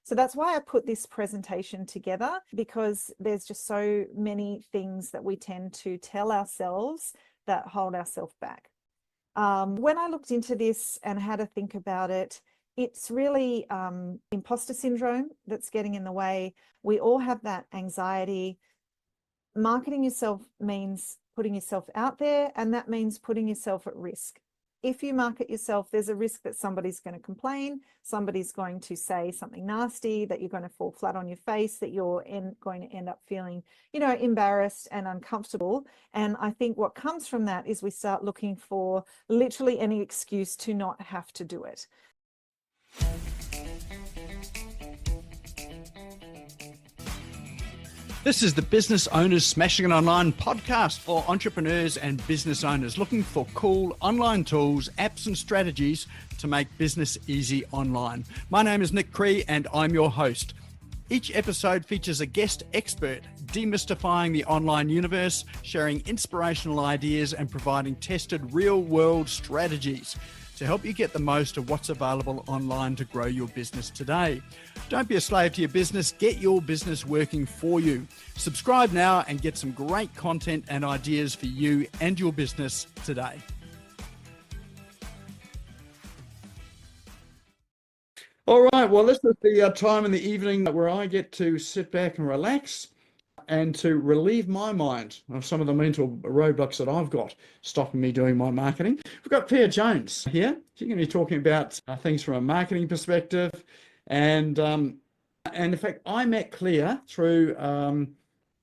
So that's why I put this presentation together, because there's just so many things that we tend to tell ourselves that hold ourselves back. When I looked into this and had to think about it, it's really imposter syndrome that's getting in the way. We all have that anxiety. Marketing yourself means putting yourself out there, and that means putting yourself at risk. If you market yourself, there's a risk that somebody's going to complain, somebody's going to say something nasty, that you're going to fall flat on your face, that you're going to end up feeling, embarrassed and uncomfortable. And I think what comes from that is we start looking for literally any excuse to not have to do it. This is the Business Owners Smashing It Online podcast for entrepreneurs and business owners looking for cool online tools, apps and strategies to make business easy online. My name is Nick Clea and I'm your host. Each episode features a guest expert demystifying the online universe, sharing inspirational ideas and providing tested real-world strategies to help you get the most of what's available online to grow your business today. Don't be a slave to your business, get your business working for you. Subscribe now and get some great content and ideas for you and your business today. All right, well, this is the time in the evening where I get to sit back and relax and to relieve my mind of some of the mental roadblocks that I've got stopping me doing my marketing. We've got Clea Jones here. She's going to be talking about things from a marketing perspective. And in fact, I met Clea through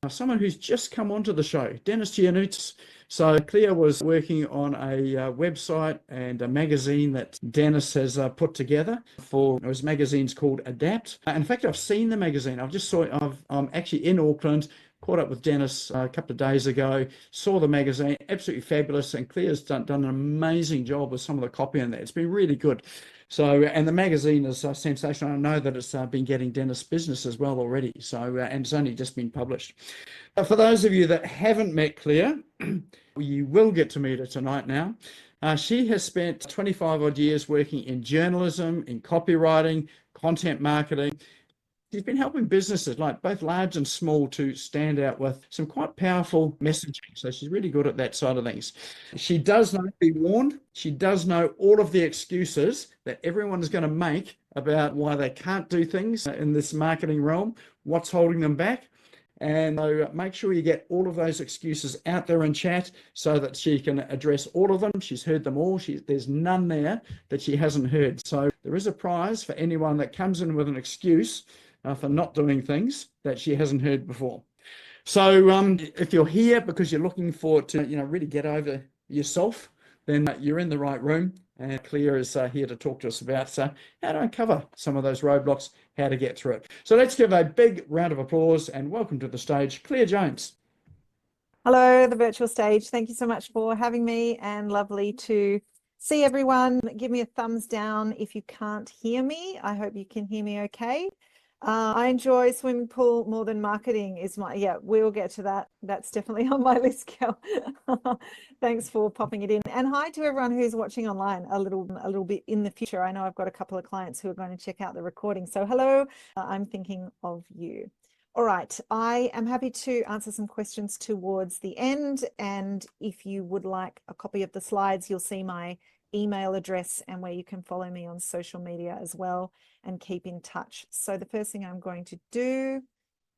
someone who's just come onto the show, Dennis Giannouts. So Clea was working on a website and a magazine that Dennis has put together for his magazine's called Adapt. In fact, I've seen the magazine. I'm actually in Auckland, caught up with Dennis a couple of days ago, saw the magazine, absolutely fabulous. And Clea's done an amazing job with some of the copy in there. It's been really good. So, and the magazine is sensational. I know that it's been getting Dennis business as well already. So, and it's only just been published. But for those of you that haven't met Clea, you will get to meet her tonight now. She has spent 25 odd years working in journalism, in copywriting, content marketing. She's been helping businesses, like both large and small, to stand out with some quite powerful messaging. So she's really good at that side of things. She does know, be warned, she does know all of the excuses that everyone is going to make about why they can't do things in this marketing realm, what's holding them back. And so make sure you get all of those excuses out there in chat so that she can address all of them. She's heard them all. There's none there that she hasn't heard. So there is a prize for anyone that comes in with an excuse for not doing things that she hasn't heard before. So if you're here because you're looking to really get over yourself, then you're in the right room. And Clea is here to talk to us about how to uncover some of those roadblocks, how to get through it. So let's give a big round of applause and welcome to the stage, Clea Jones. Hello, the virtual stage. Thank you so much for having me, and lovely to see everyone. Give me a thumbs down if you can't hear me. I hope you can hear me okay. I enjoy swimming pool more than marketing we'll get to that. That's definitely on my list, Kel. Thanks for popping it in. And hi to everyone who's watching online a little bit in the future. I know I've got a couple of clients who are going to check out the recording. So hello, I'm thinking of you. All right, I am happy to answer some questions towards the end. And if you would like a copy of the slides, you'll see my email address and where you can follow me on social media as well and keep in touch. So the first thing I'm going to do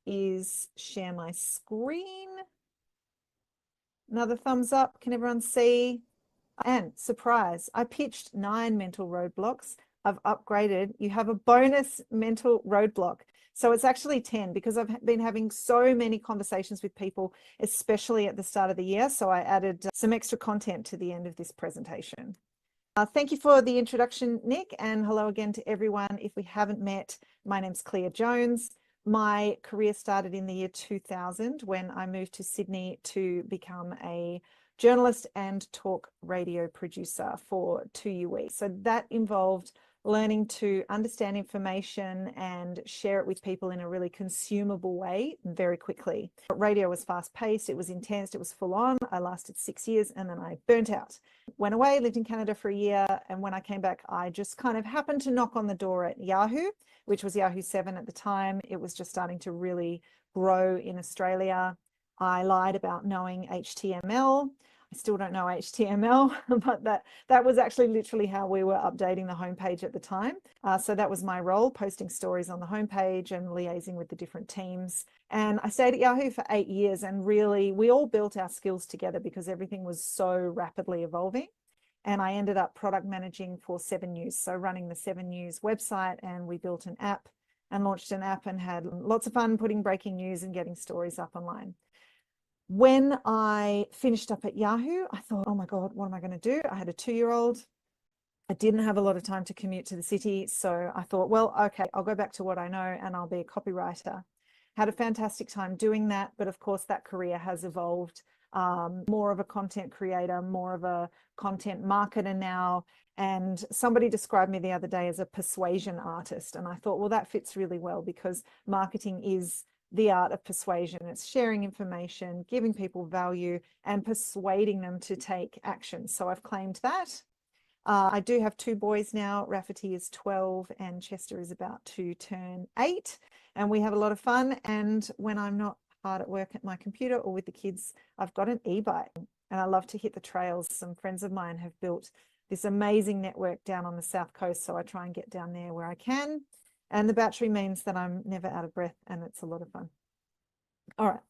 is share my screen. Another thumbs up. Can everyone see? And surprise, I pitched 9 mental roadblocks. I've upgraded. You have a bonus mental roadblock. So it's actually 10 because I've been having so many conversations with people, especially at the start of the year. So I added some extra content to the end of this presentation. Thank you for the introduction, Nick, and hello again to everyone. If we haven't met, my name's Clea Jones. My career started in the year 2000 when I moved to Sydney to become a journalist and talk radio producer for 2UE. So that involved learning to understand information and share it with people in a really consumable way very quickly. Radio was fast paced, it was intense, it was full on. I lasted 6 years and then I burnt out. Went away, lived in Canada for a year, and when I came back, I just kind of happened to knock on the door at Yahoo, which was Yahoo 7 at the time. It was just starting to really grow in Australia. I lied about knowing HTML. I still don't know HTML, but that was actually literally how we were updating the homepage at the time. So that was my role, posting stories on the homepage and liaising with the different teams. And I stayed at Yahoo for 8 years, and really we all built our skills together because everything was so rapidly evolving. And I ended up product managing for 7 News, so running the 7 News website, and we built an app and launched an app and had lots of fun putting breaking news and getting stories up online. When I finished up at Yahoo, I thought, oh my God, what am I going to do? I had a 2-year-old. I didn't have a lot of time to commute to the city. So I thought, well, okay, I'll go back to what I know and I'll be a copywriter. Had a fantastic time doing that. But of course, that career has evolved. More of a content creator, more of a content marketer now. And somebody described me the other day as a persuasion artist. And I thought, well, that fits really well because marketing is the art of persuasion. It's sharing information, giving people value, and persuading them to take action. So I've claimed that. I do have 2 boys now. Rafferty is 12 and Chester is about to turn 8. And we have a lot of fun. And when I'm not hard at work at my computer or with the kids, I've got an e-bike and I love to hit the trails. Some friends of mine have built this amazing network down on the South Coast. So I try and get down there where I can. And the battery means that I'm never out of breath and it's a lot of fun. All right.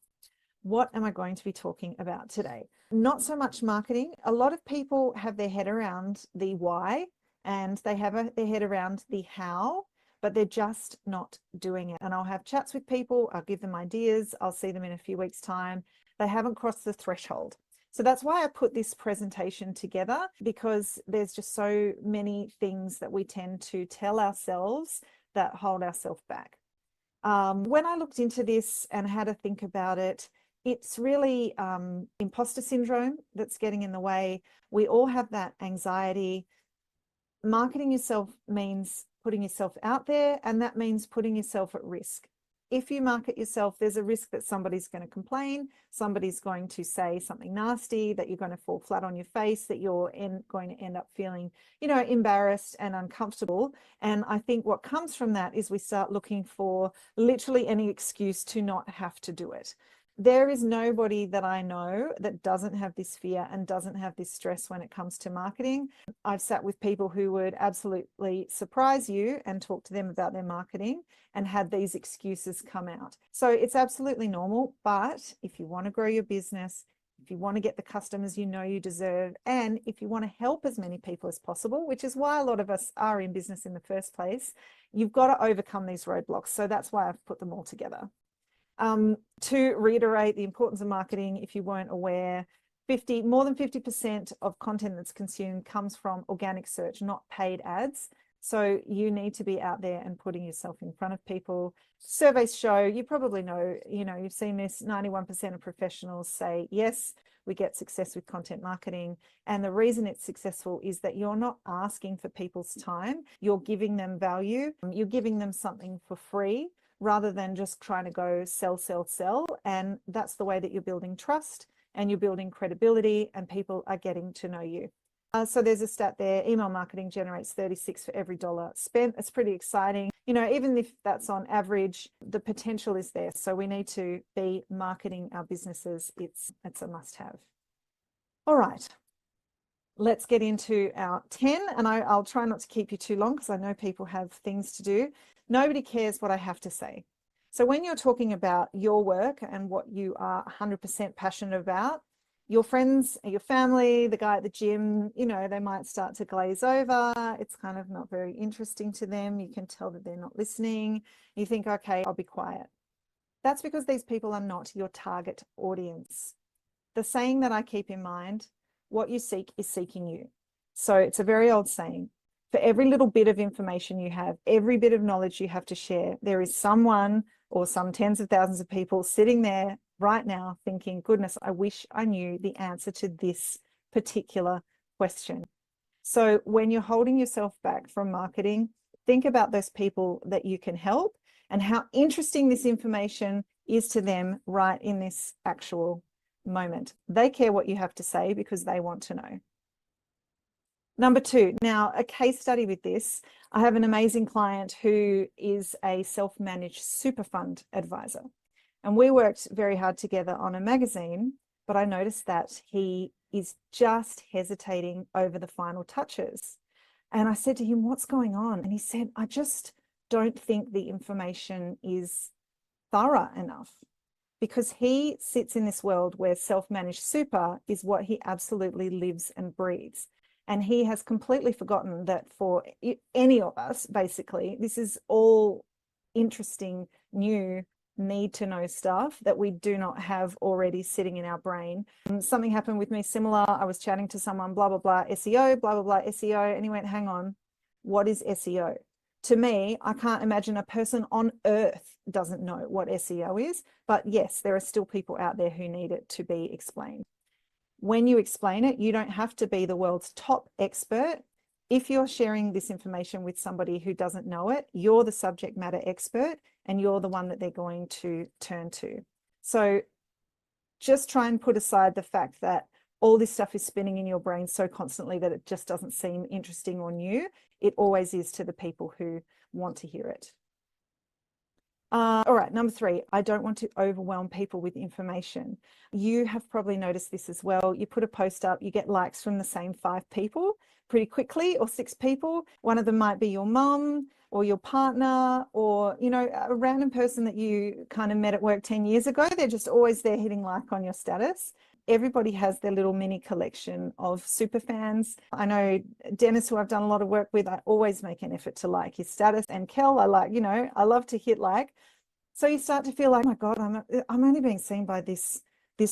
What am I going to be talking about today? Not so much marketing. A lot of people have their head around the why and they have their head around the how, but they're just not doing it. And I'll have chats with people. I'll give them ideas. I'll see them in a few weeks' time. They haven't crossed the threshold. So that's why I put this presentation together, because there's just so many things that we tend to tell ourselves that hold ourselves back. When I looked into this and had to think about it, it's really imposter syndrome that's getting in the way. We all have that anxiety. Marketing yourself means putting yourself out there, and that means putting yourself at risk. If you market yourself, there's a risk that somebody's going to complain, somebody's going to say something nasty, that you're going to fall flat on your face, that you're going to end up feeling, embarrassed and uncomfortable. And I think what comes from that is we start looking for literally any excuse to not have to do it. There is nobody that I know that doesn't have this fear and doesn't have this stress when it comes to marketing. I've sat with people who would absolutely surprise you and talk to them about their marketing and had these excuses come out. So it's absolutely normal. But if you want to grow your business, if you want to get the customers you deserve, and if you want to help as many people as possible, which is why a lot of us are in business in the first place, you've got to overcome these roadblocks. So that's why I've put them all together. To reiterate the importance of marketing, if you weren't aware, more than 50% of content that's consumed comes from organic search, not paid ads. So you need to be out there and putting yourself in front of people. Surveys show, you probably know, you've seen this, 91% of professionals say, yes, we get success with content marketing. And the reason it's successful is that you're not asking for people's time. You're giving them value. You're giving them something for free, rather than just trying to go sell, sell, sell. And that's the way that you're building trust and you're building credibility and people are getting to know you. So there's a stat there, email marketing generates 36 for every dollar spent. It's pretty exciting. Even if that's on average, the potential is there. So we need to be marketing our businesses. It's a must have. All right. Let's get into our 10, and I'll try not to keep you too long because I know people have things to do. Nobody cares what I have to say. So when you're talking about your work and what you are 100% passionate about, your friends, your family, the guy at the gym, they might start to glaze over. It's kind of not very interesting to them. You can tell that they're not listening. You think, okay, I'll be quiet. That's because these people are not your target audience. The saying that I keep in mind, what you seek is seeking you. So it's a very old saying. For every little bit of information you have, every bit of knowledge you have to share, there is someone or some tens of thousands of people sitting there right now thinking, goodness, I wish I knew the answer to this particular question. So when you're holding yourself back from marketing, think about those people that you can help and how interesting this information is to them right in this actual moment. They care what you have to say because they want to know. Number two, now a case study with this, I have an amazing client who is a self-managed super fund advisor. And we worked very hard together on a magazine, but I noticed that he is just hesitating over the final touches. And I said to him, what's going on? And he said, I just don't think the information is thorough enough, because he sits in this world where self-managed super is what he absolutely lives and breathes. And he has completely forgotten that for any of us, basically, this is all interesting, new, need to know stuff that we do not have already sitting in our brain. Something happened with me similar. I was chatting to someone, blah, blah, blah, SEO, blah, blah, blah, SEO. And he went, hang on, what is SEO? To me, I can't imagine a person on earth doesn't know what SEO is. But yes, there are still people out there who need it to be explained. When you explain it, you don't have to be the world's top expert. If you're sharing this information with somebody who doesn't know it, you're the subject matter expert and you're the one that they're going to turn to. So just try and put aside the fact that all this stuff is spinning in your brain so constantly that it just doesn't seem interesting or new. It always is to the people who want to hear it. All right, number three, I don't want to overwhelm people with information. You have probably noticed this as well. You put a post up, you get likes from the same 5 people pretty quickly, or 6 people. One of them might be your mum or your partner, or, you know, a random person that you kind of met at work 10 years ago. They're just always there hitting like on your status. Everybody has their little mini collection of super fans. I know Dennis, who I've done a lot of work with, I always make an effort to like his status. And Kel, I like, you know, I love to hit like. So you start to feel like, oh my God, I'm only being seen by this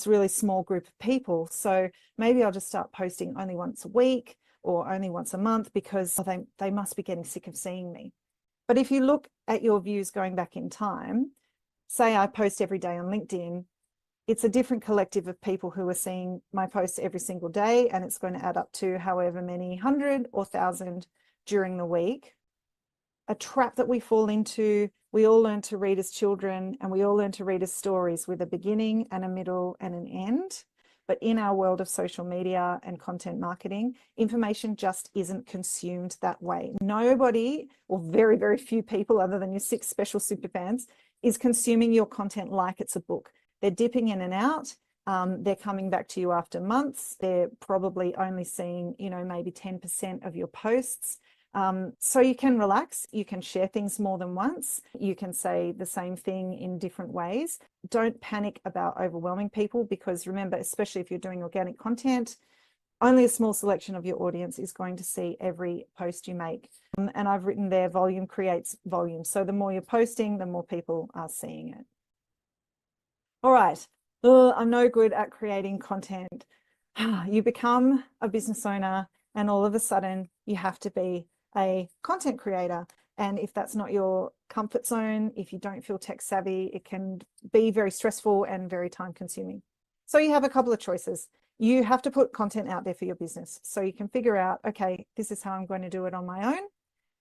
really small group of people. So maybe I'll just start posting only once a week or only once a month, because they must be getting sick of seeing me. But if you look at your views going back in time, say I post every day on LinkedIn, it's a different collective of people who are seeing my posts every single day, and it's going to add up to however many 100 or 1,000 during the week. A trap that we fall into, we all learn to read as children, and we all learn to read as stories with a beginning and a middle and an end. But in our world of social media and content marketing, information just isn't consumed that way. Nobody, or very, very few people other than your 6 special super fans, is consuming your content like it's a book. They're dipping in and out. They're coming back to you after months. They're probably only seeing, you know, maybe 10% of your posts. So you can relax, you can share things more than once, you can say the same thing in different ways. Don't panic about overwhelming people, because remember, especially if you're doing organic content, only a small selection of your audience is going to see every post you make. And I've written there, volume creates volume. So the more you're posting, the more people are seeing it. All right, I'm no good at creating content. You become a business owner and all of a sudden you have to be a content creator. And if that's not your comfort zone, if you don't feel tech savvy, it can be very stressful and very time consuming. So you have a couple of choices. You have to put content out there for your business. So you can figure out, okay, this is how I'm going to do it on my own.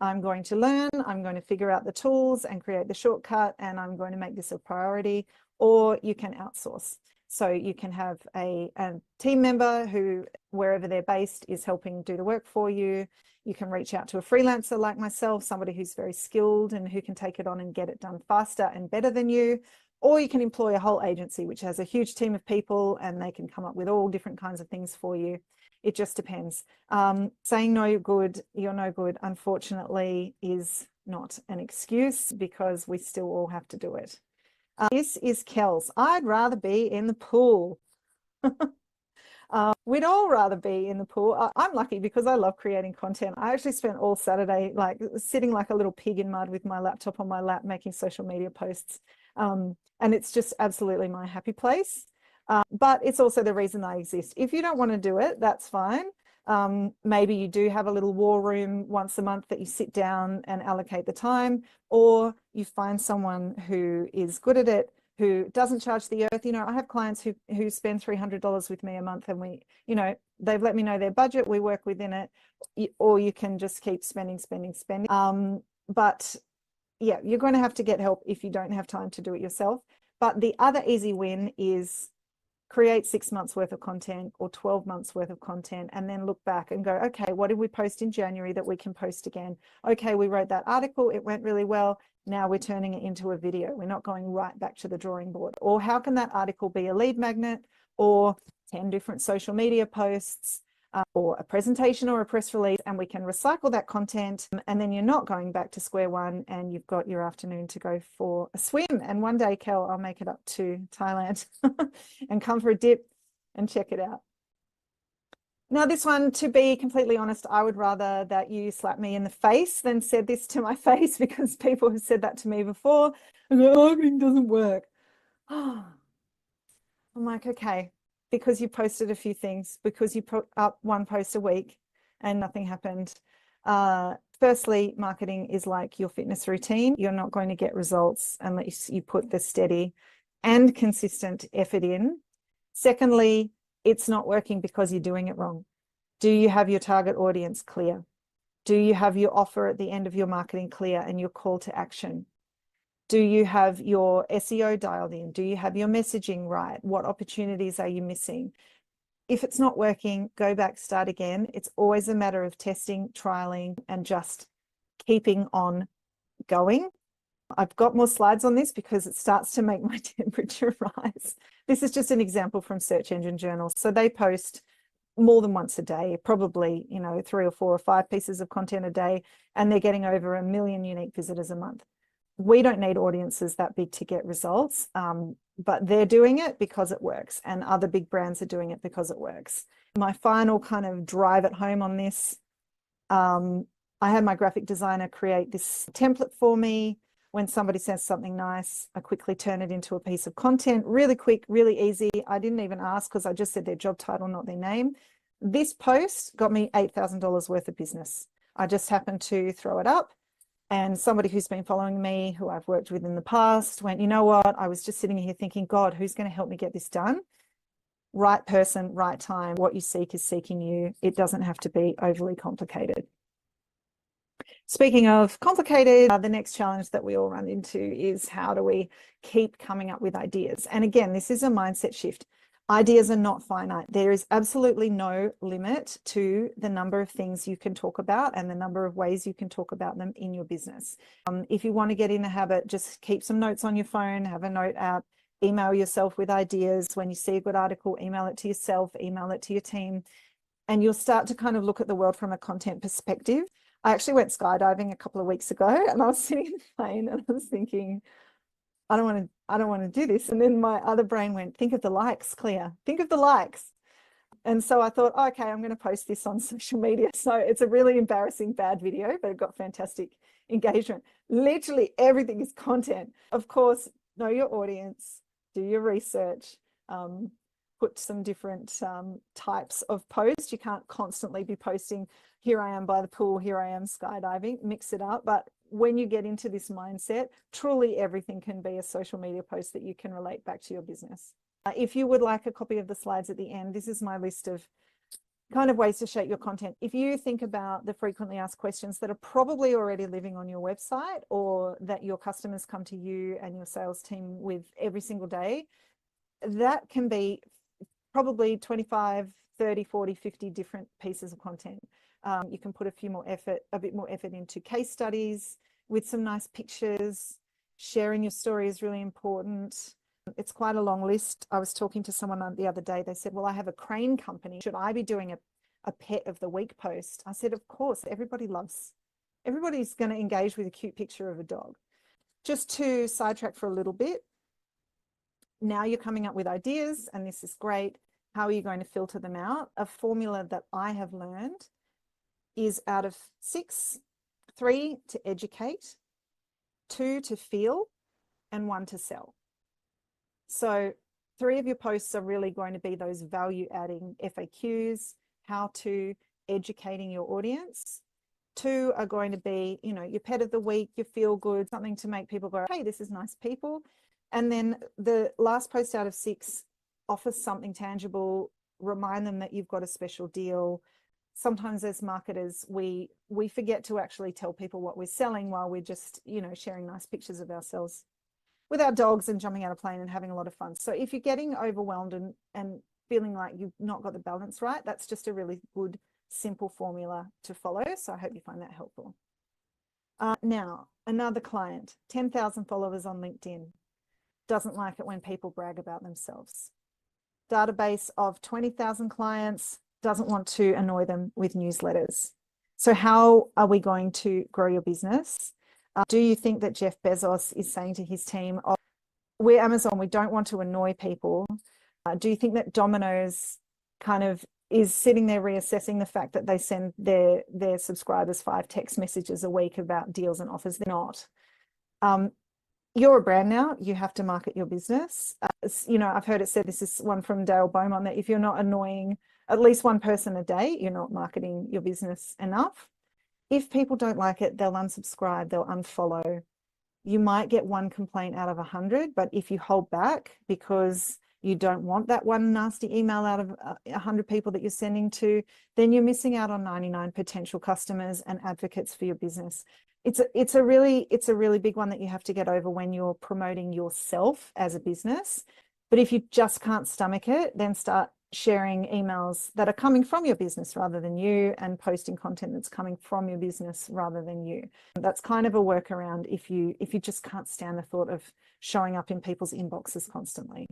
I'm going to learn, I'm going to figure out the tools and create the shortcut, and I'm going to make this a priority. Or you can outsource. So you can have a team member who, wherever they're based, is helping do the work for you. You can reach out to a freelancer like myself, somebody who's very skilled and who can take it on and get it done faster and better than you. Or you can employ a whole agency, which has a huge team of people, and they can come up with all different kinds of things for you. It just depends. Saying no, you're no good, unfortunately, is not an excuse, because we still all have to do it. This is Kel's. I'd rather be in the pool. We'd all rather be in the pool. I'm lucky because I love creating content. I actually spent all Saturday like sitting like a little pig in mud with my laptop on my lap making social media posts. And it's just absolutely my happy place. But it's also the reason I exist. If you don't want to do it, that's fine. Maybe you do have a little war room once a month that you sit down and allocate the time, or you find someone who is good at it, who doesn't charge the earth. You know, I have clients who spend $300 with me a month, and we, you know, they've let me know their budget, we work within it, or you can just keep spending. But yeah, you're going to have to get help if you don't have time to do it yourself. But the other easy win is create 6 months worth of content or 12 months worth of content, and then look back and go, okay, what did we post in January that we can post again? Okay, we wrote that article, it went really well. Now we're turning it into a video. We're not going right back to the drawing board. Or how can that article be a lead magnet, or 10 different social media posts, or a presentation or a press release, and we can recycle that content, and then you're not going back to square one, and you've got your afternoon to go for a swim. And one day, Kel, I'll make it up to Thailand and come for a dip and check it out. Now, this one, to be completely honest, I would rather that you slap me in the face than said this to my face, because people have said that to me before. Marketing doesn't work. I'm like, okay, because you posted a few things, because you put up one post a week and nothing happened. Firstly, marketing is like your fitness routine. You're not going to get results unless you put the steady and consistent effort in. Secondly, it's not working because you're doing it wrong. Do you have your target audience clear? Do you have your offer at the end of your marketing clear and your call to action? Do you have your SEO dialed in? Do you have your messaging right? What opportunities are you missing? If it's not working, go back, start again. It's always a matter of testing, trialing, and just keeping on going. I've got more slides on this because it starts to make my temperature rise. This is just an example from Search Engine Journal. So they post more than once a day, probably, you know, 3 or 4 or 5 pieces of content a day, and they're getting over 1 million unique visitors a month. We don't need audiences that big to get results, but they're doing it because it works, and other big brands are doing it because it works. My final kind of drive at home on this, I had my graphic designer create this template for me. When somebody says something nice, I quickly turn it into a piece of content, really quick, really easy. I didn't even ask because I just said their job title, not their name. This post got me $8,000 worth of business. I just happened to throw it up. And somebody who's been following me, who I've worked with in the past, went, you know what? I was just sitting here thinking, God, who's going to help me get this done? Right person, right time. What you seek is seeking you. It doesn't have to be overly complicated. Speaking of complicated, the next challenge that we all run into is, how do we keep coming up with ideas? And again, this is a mindset shift. Ideas are not finite. There is absolutely no limit to the number of things you can talk about and the number of ways you can talk about them in your business. If you want to get in the habit, just keep some notes on your phone, have a note app, email yourself with ideas. When you see a good article, email it to yourself, email it to your team, and you'll start to kind of look at the world from a content perspective. I actually went skydiving a couple of weeks ago, and I was sitting in the plane and I was thinking, I don't want to do this. And then my other brain went, think of the likes, Clea, think of the likes. And so I thought, okay, I'm going to post this on social media. So it's a really embarrassing, bad video, but it got fantastic engagement. Literally everything is content. Of course, know your audience, do your research, put some different types of posts. You can't constantly be posting, here I am by the pool, here I am skydiving, mix it up. But when you get into this mindset, truly everything can be a social media post that you can relate back to your business. If you would like a copy of the slides at the end, this is my list of kind of ways to shape your content. If you think about the frequently asked questions that are probably already living on your website, or that your customers come to you and your sales team with every single day, that can be probably 25, 30, 40, 50 different pieces of content. You can put a bit more effort into case studies with some nice pictures. Sharing your story is really important. It's quite a long list. I was talking to someone the other day. They said, well, I have a crane company. Should I be doing a pet of the week post? I said, of course, everybody's going to engage with a cute picture of a dog. Just to sidetrack for a little bit, now you're coming up with ideas, and this is great. How are you going to filter them out? A formula that I have learned is, out of 6, 3 to educate, 2 to feel, and 1 to sell. So 3 of your posts are really going to be those value-adding FAQs, how to, educating your audience. 2 are going to be, you know, your pet of the week, your feel good, something to make people go, hey, this is nice people. And then the last post out of 6 offers something tangible, remind them that you've got a special deal. Sometimes as marketers, we forget to actually tell people what we're selling while we're just, sharing nice pictures of ourselves with our dogs and jumping out of a plane and having a lot of fun. So if you're getting overwhelmed and feeling like you've not got the balance right, that's just a really good, simple formula to follow. So I hope you find that helpful. Now, another client, 10,000 followers on LinkedIn, doesn't like it when people brag about themselves. Database of 20,000 clients, doesn't want to annoy them with newsletters. So how are we going to grow your business? Do you think that Jeff Bezos is saying to his team, oh, we're Amazon, we don't want to annoy people? Do you think that Domino's kind of is sitting there reassessing the fact that they send their subscribers 5 text messages a week about deals and offers? They're not. You're a brand now, you have to market your business. I've heard it said, this is one from Dale Beaumont, that if you're not annoying at least one person a day, you're not marketing your business enough. If people don't like it, they'll unsubscribe, they'll unfollow. You might get 1 complaint out of 100, but if you hold back because you don't want that one nasty email out of 100 people that you're sending to, then you're missing out on 99 potential customers and advocates for your business. It's a really big one that you have to get over when you're promoting yourself as a business. But if you just can't stomach it, then start sharing emails that are coming from your business rather than you, and posting content that's coming from your business rather than you. That's kind of a workaround if you just can't stand the thought of showing up in people's inboxes constantly.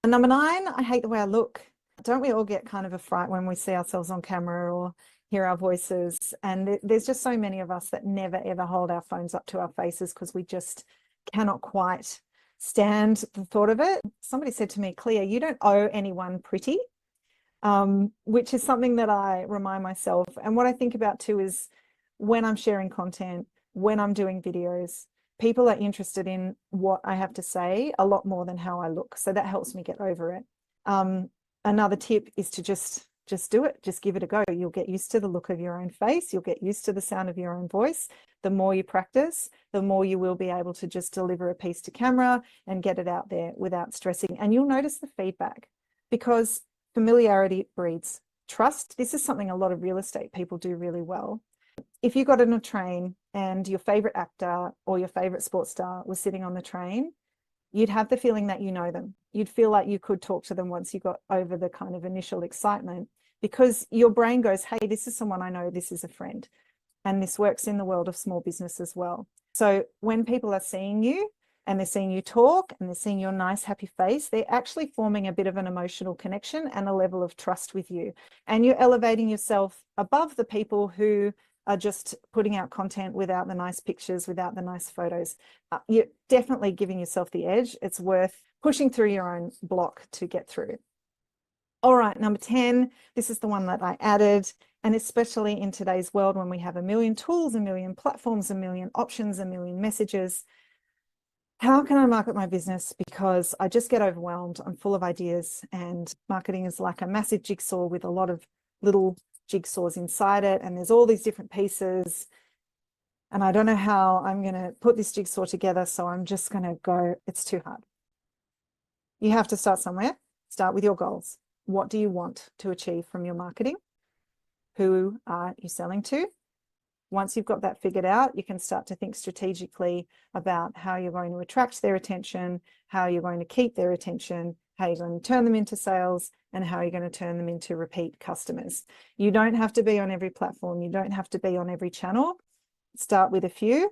And number 9, I hate the way I look. Don't we all get kind of a fright when we see ourselves on camera or hear our voices? And there's just so many of us that never ever hold our phones up to our faces because we just cannot quite stand the thought of it. Somebody said to me, Clea, you don't owe anyone pretty, which is something that I remind myself. And what I think about too is when I'm sharing content, when I'm doing videos, people are interested in what I have to say a lot more than how I look. So that helps me get over it. Another tip is to just do it. Just give it a go. You'll get used to the look of your own face. You'll get used to the sound of your own voice. The more you practice, the more you will be able to just deliver a piece to camera and get it out there without stressing. And you'll notice the feedback, because familiarity breeds trust. This is something a lot of real estate people do really well. If you got on a train and your favorite actor or your favorite sports star was sitting on the train, you'd have the feeling that you know them. You'd feel like you could talk to them once you got over the kind of initial excitement, because your brain goes, hey, this is someone I know, this is a friend. And this works in the world of small business as well. So when people are seeing you and they're seeing you talk and they're seeing your nice, happy face, they're actually forming a bit of an emotional connection and a level of trust with you. And you're elevating yourself above the people who are just putting out content without the nice pictures, without the nice photos. You're definitely giving yourself the edge. It's worth pushing through your own block to get through. All right, number 10, this is the one that I added, and especially in today's world when we have a million tools, a million platforms, a million options, a million messages. How can I market my business? Because I just get overwhelmed. I'm full of ideas, and marketing is like a massive jigsaw with a lot of little jigsaws inside it, and there's all these different pieces, and I don't know how I'm going to put this jigsaw together, so I'm just going to go, it's too hard. You have to start somewhere. Start with your goals. What do you want to achieve from your marketing? Who are you selling to? Once you've got that figured out, you can start to think strategically about how you're going to attract their attention, how you're going to keep their attention, how you're going to turn them into sales, and how you're going to turn them into repeat customers. You don't have to be on every platform. You don't have to be on every channel. Start with a few,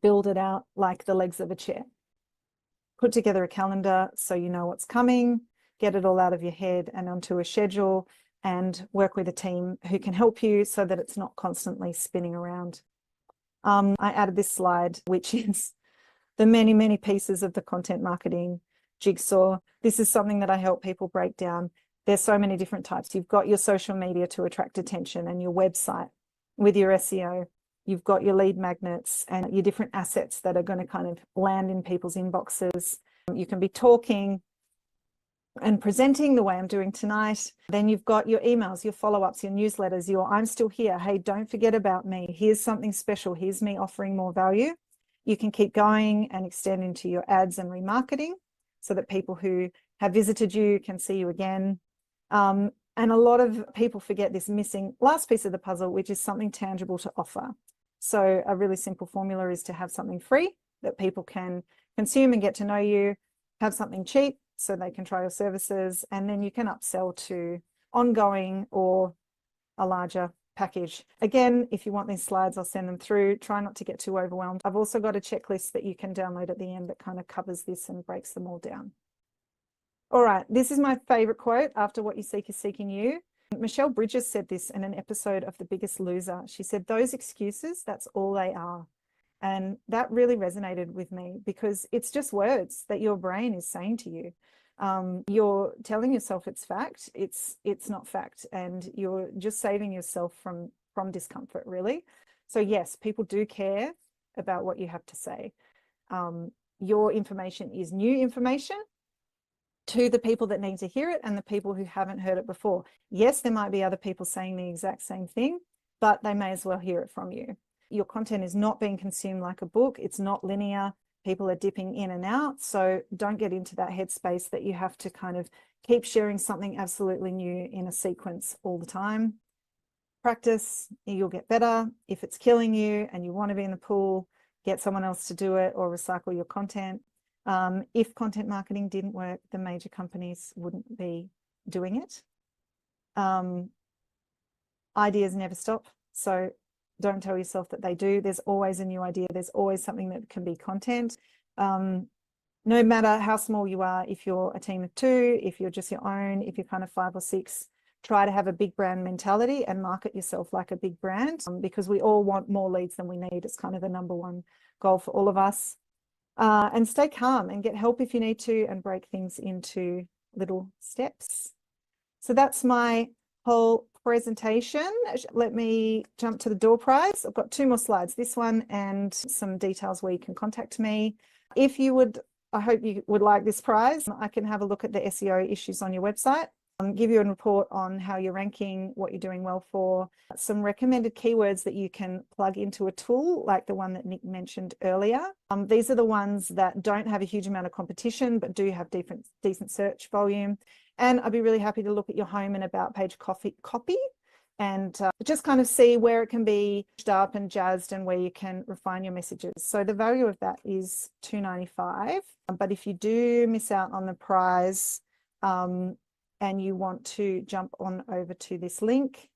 build it out like the legs of a chair. Put together a calendar so you know what's coming, get it all out of your head and onto a schedule, and work with a team who can help you so that it's not constantly spinning around. I added this slide, which is the many, many pieces of the content marketing jigsaw. This is something that I help people break down. There's so many different types. You've got your social media to attract attention and your website with your SEO. You've got your lead magnets and your different assets that are going to kind of land in people's inboxes. You can be talking and presenting the way I'm doing tonight. Then you've got your emails, your follow-ups, your newsletters, your I'm still here. Hey, don't forget about me. Here's something special. Here's me offering more value. you can keep going and extend into your ads and remarketing so that people who have visited you can see you again. And a lot of people forget this missing last piece of the puzzle, which is something tangible to offer. So a really simple formula is to have something free that people can consume and get to know you, have something cheap so they can try your services, and then you can upsell to ongoing or a larger package. Again, if you want these slides, I'll send them through. Try not to get too overwhelmed. I've also got a checklist that you can download at the end that kind of covers this and breaks them all down. All right, this is my favorite quote after what you seek is seeking you. Michelle Bridges said this in an episode of The Biggest Loser. She said, those excuses, that's all they are. And that really resonated with me because it's just words that your brain is saying to you. You're telling yourself it's fact. It's not fact, and you're just saving yourself from discomfort, really. So yes, people do care about what you have to say. Your information is new information to the people that need to hear it and the people who haven't heard it before. Yes, there might be other people saying the exact same thing, but they may as well hear it from you. Your content is not being consumed like a book. It's not linear. People are dipping in and out. So don't get into that headspace that you have to kind of keep sharing something absolutely new in a sequence all the time. Practice, you'll get better. If it's killing you and you want to be in the pool, get someone else to do it or recycle your content. If content marketing didn't work, the major companies wouldn't be doing it. Ideas never stop. So don't tell yourself that they do. There's always a new idea. There's always something that can be content. No matter how small you are, if you're a team of 2, if you're just your own, if you're kind of 5 or 6, try to have a big brand mentality and market yourself like a big brand, because we all want more leads than we need. It's kind of the #1 goal for all of us. And stay calm and get help if you need to, and break things into little steps. So that's my whole presentation. Let me jump to the door prize. I've got 2 more slides, this one and some details where you can contact me. If you would, I hope you would like this prize. I can have a look at the SEO issues on your website, give you a report on how you're ranking, what you're doing well for, some recommended keywords that you can plug into a tool like the one that Nick mentioned earlier. These are the ones that don't have a huge amount of competition but do have decent search volume. And I'd be really happy to look at your home and about page copy and just kind of see where it can be up and jazzed and where you can refine your messages. So the value of that is $2.95. But if you do miss out on the prize, and you want to jump on over to this link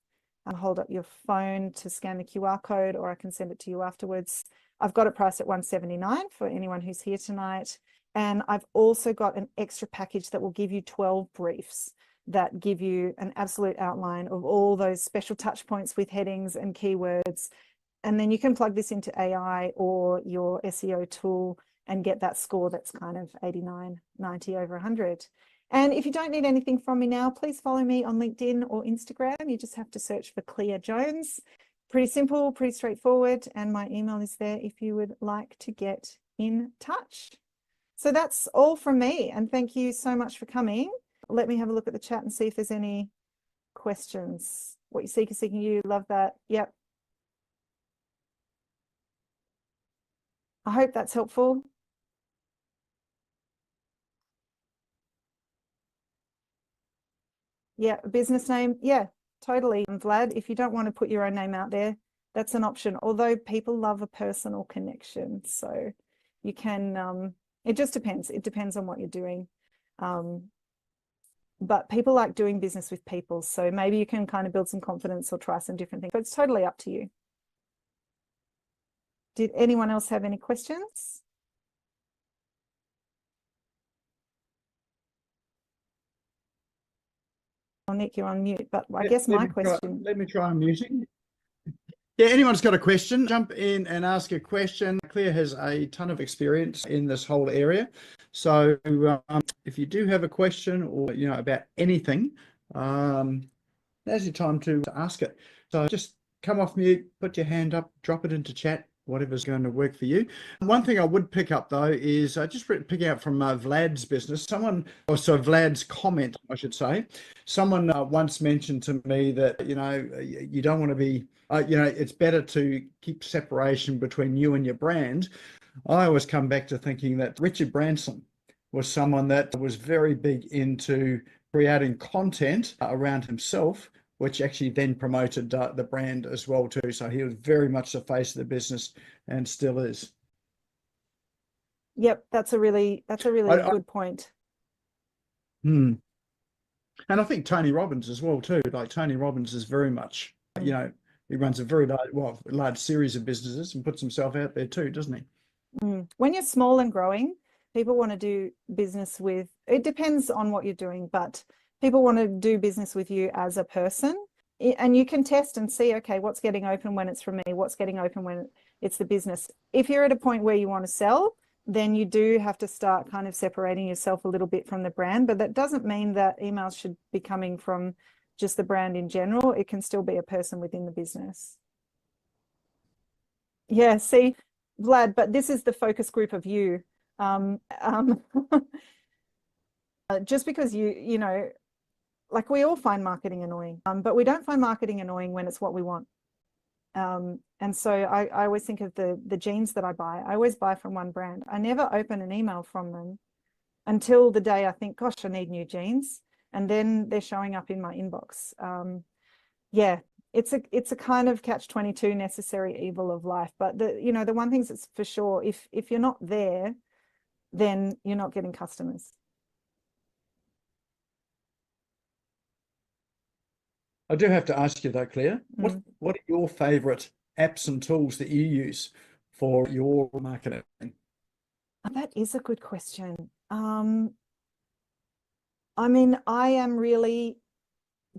and hold up your phone to scan the QR code, or I can send it to you afterwards. I've got it priced at $179 for anyone who's here tonight. And I've also got an extra package that will give you 12 briefs that give you an absolute outline of all those special touch points with headings and keywords. And then you can plug this into AI or your SEO tool and get that score that's kind of 89, 90 over 100. And if you don't need anything from me now, please follow me on LinkedIn or Instagram. You just have to search for Clea Jones. Pretty simple, pretty straightforward. And my email is there if you would like to get in touch. So that's all from me. And thank you so much for coming. Let me have a look at the chat and see if there's any questions. What you seek is seeking you. Love that. Yep. I hope that's helpful. Yeah, a business name. Yeah, totally. I'm Vlad. If you don't want to put your own name out there, that's an option. Although people love a personal connection. So you can, it just depends. It depends on what you're doing. But people like doing business with people. So maybe you can kind of build some confidence or try some different things. But it's totally up to you. Did anyone else have any questions? Oh, Nick, you're on mute, but I guess my question. Let me try unmuting. Yeah, anyone's got a question, jump in and ask a question. Clea has a ton of experience in this whole area. So if you do have a question or, about anything, now's your time to ask it. So just come off mute, put your hand up, drop it into chat, whatever's going to work for you. One thing I would pick up though is just picking up from Vlad's business, Vlad's comment, I should say. Someone once mentioned to me that, you don't want to be, it's better to keep separation between you and your brand. I always come back to thinking that Richard Branson was someone that was very big into creating content around himself, which actually then promoted the brand as well too. So he was very much the face of the business and still is. Yep, that's a really good point. Hmm. And I think Tony Robbins as well too. Like Tony Robbins is very much, he runs a very large series of businesses and puts himself out there too, doesn't he? When you're small and growing, people want to do business with, it depends on what you're doing, but people want to do business with you as a person. And you can test and see, okay, what's getting open when it's from me, what's getting open when it's the business. If you're at a point where you want to sell, then you do have to start kind of separating yourself a little bit from the brand. But that doesn't mean that emails should be coming from just the brand in general. It can still be a person within the business. Yeah, see, Vlad, but this is the focus group of you. Just because you know, like we all find marketing annoying, but we don't find marketing annoying when it's what we want. And so I always think of the jeans that I buy. I always buy from one brand. I never open an email from them until the day I think, gosh, I need new jeans. And then they're showing up in my inbox. Yeah, it's a kind of catch-22 necessary evil of life. But the one thing that's for sure, if you're not there, then you're not getting customers. I do have to ask you though, Clea, what are your favorite apps and tools that you use for your marketing? That is a good question. I mean, I am really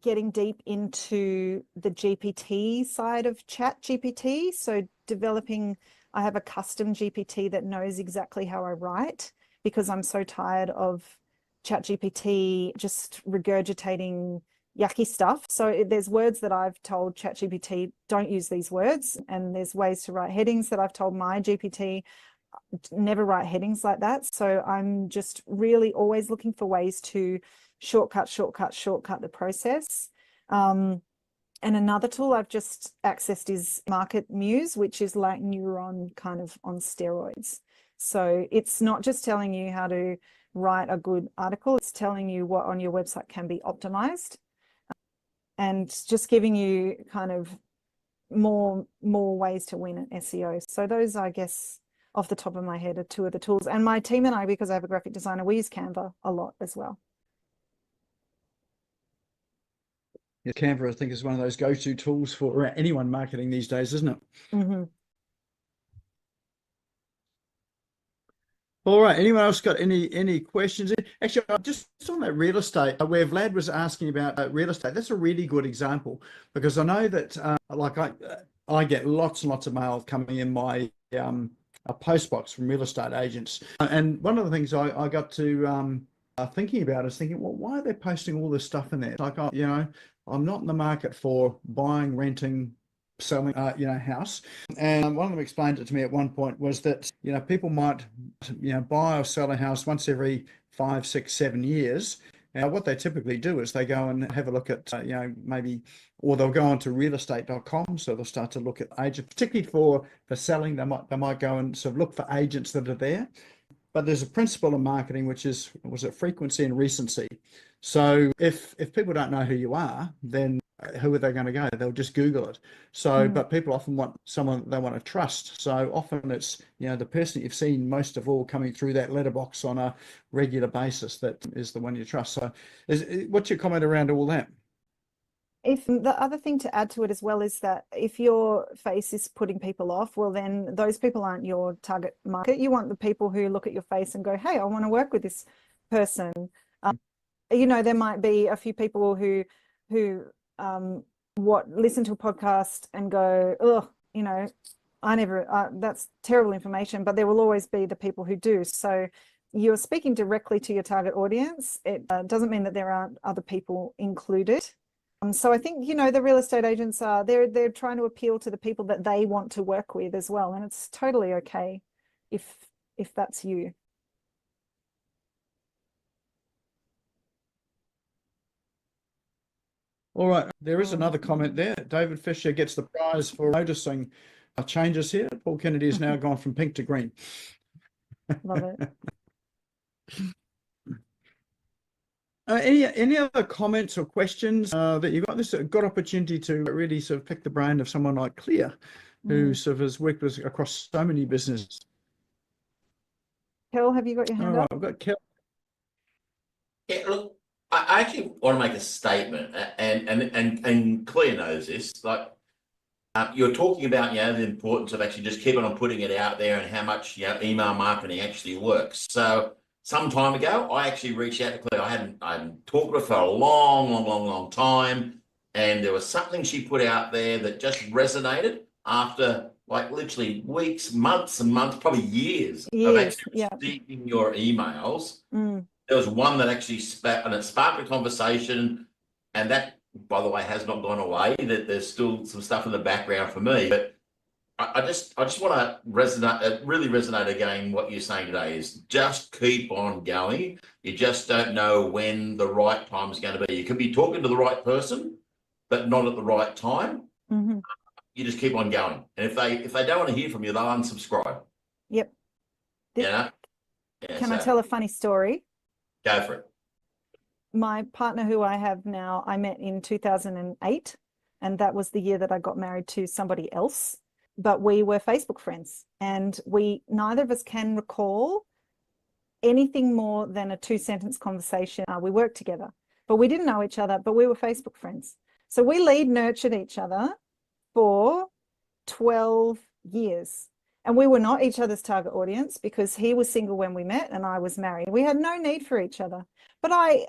getting deep into the GPT side of Chat GPT. So I have a custom GPT that knows exactly how I write, because I'm so tired of Chat GPT just regurgitating yucky stuff. So there's words that I've told Chat GPT, don't use these words. And there's ways to write headings that I've told my GPT, never write headings like that. So I'm just really always looking for ways to shortcut the process. And another tool I've just accessed is Market Muse, which is like Neuron kind of on steroids. So it's not just telling you how to write a good article, it's telling you what on your website can be optimized, and just giving you kind of more ways to win at SEO. So those, I guess, off the top of my head, are two of the tools. And my team and I, because I have a graphic designer, we use Canva a lot as well. Yeah, Canva, I think, is one of those go-to tools for anyone marketing these days, isn't it? Mm-hmm. All right. Anyone else got any questions? Actually, just on that real estate, where Vlad was asking about real estate, that's a really good example, because I know that I get lots and lots of mail coming in my post box from real estate agents, and one of the things I got to thinking about is thinking, well, why are they posting all this stuff in there? Like, I'm not in the market for buying, renting, selling house. And one of them explained it to me at one point, was that people might buy or sell a house once every 5, 6, 7 years. Now what they typically do is they go and have a look at maybe, or they'll go onto realestate.com, so they'll start to look at agents, particularly for selling. They might go and sort of look for agents that are there. But there's a principle of marketing, which is, was it frequency and recency? So if people don't know who you are, then who are they going to go? They'll just Google it. So, but people often want someone they want to trust. So often it's, the person you've seen most of all coming through that letterbox on a regular basis that is the one you trust. So what's your comment around all that? If the other thing to add to it as well is that if your face is putting people off, well, then those people aren't your target market. You want the people who look at your face and go, hey, I want to work with this person. There might be a few people who listen to a podcast and go, oh, that's terrible information, but there will always be the people who do. So you're speaking directly to your target audience. It doesn't mean that there aren't other people included. So I think, the real estate agents they're trying to appeal to the people that they want to work with as well. And it's totally okay if that's you. All right. There is another comment there. David Fisher gets the prize for noticing changes here. Paul Kennedy has now gone from pink to green. Love it. Any other comments or questions that you got? This a good opportunity to really sort of pick the brain of someone like Clea, who sort of has worked with across so many businesses. Kel, have you got your All hand right, up? I've got Kel. Yeah, look, I actually want to make a statement, and Clea knows this. Like, you're talking about, the importance of actually just keeping on putting it out there and how much, email marketing actually works. So some time ago, I actually reached out to Clea. I hadn't talked to her for a long time, and there was something she put out there that just resonated after like literally weeks, months and months, probably years of actually receiving your emails. There was one that actually sparked a conversation, and that, by the way, has not gone away. That there's still some stuff in the background for me, but I just want to really resonate again. What you're saying today is just keep on going. You just don't know when the right time is going to be. You could be talking to the right person, but not at the right time. You just keep on going, and if they don't want to hear from you, they'll unsubscribe. Yep. Can I tell a funny story? Go for it. My partner, who I have now, I met in 2008, and that was the year that I got married to somebody else. But we were Facebook friends, and neither of us can recall anything more than a 2-sentence conversation. We worked together, but we didn't know each other, but we were Facebook friends. So we lead nurtured each other for 12 years. And we were not each other's target audience because he was single when we met and I was married. We had no need for each other. But I